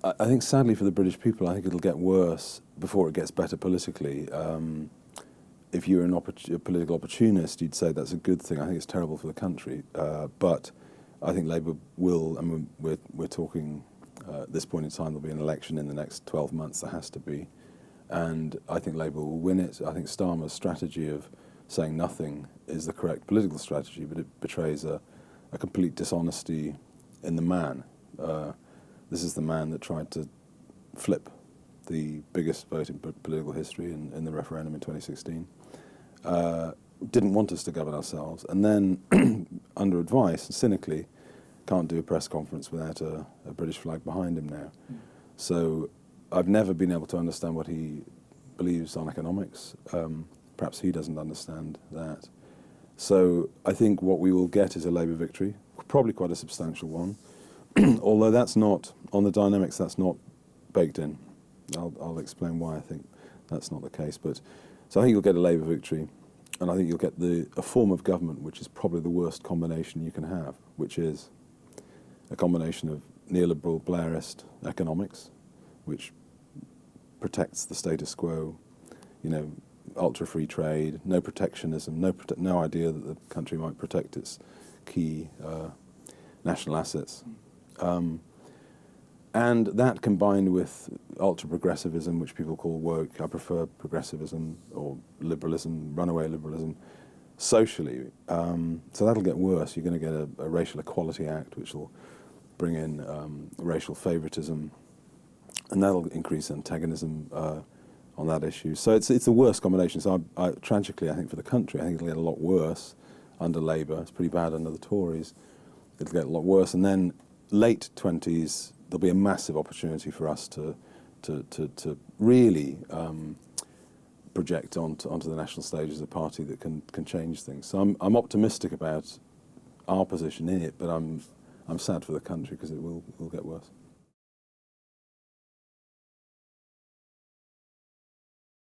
I think sadly for the British people, I think it'll get worse before it gets better politically. If you're a political opportunist, you'd say that's a good thing. I think it's terrible for the country. But I think Labour will, and we're talking at this point in time, there'll be an election in the next 12 months, there has to be. And I think Labour will win it. I think Starmer's strategy of saying nothing is the correct political strategy, but it betrays a complete dishonesty in the man. This is the man that tried to flip the biggest vote in political history in the referendum in 2016. Didn't want us to govern ourselves, and then, under advice, cynically, can't do a press conference without a British flag behind him now. So I've never been able to understand what he believes on economics. Perhaps he doesn't understand that. So I think what we will get is a Labour victory, probably quite a substantial one, although that's not, on the dynamics, that's not baked in. I'll explain why I think that's not the case. But so I think you'll get a Labour victory, and I think you'll get a form of government which is probably the worst combination you can have, which is a combination of neoliberal Blairist economics, which protects the status quo, ultra-free trade, no protectionism, no idea that the country might protect its key national assets. And that combined with ultra-progressivism, which people call woke, I prefer progressivism or liberalism, runaway liberalism, socially. So that'll get worse. You're going to get a Racial Equality Act, which will bring in racial favoritism, and that'll increase antagonism on that issue. So it's the worst combination. So tragically, I think for the country, I think it'll get a lot worse under Labour. It's pretty bad under the Tories. It'll get a lot worse. And then late 20s, there'll be a massive opportunity for us to really project onto the national stage as a party that can change things. So I'm optimistic about our position in it, but I'm sad for the country because it will get worse.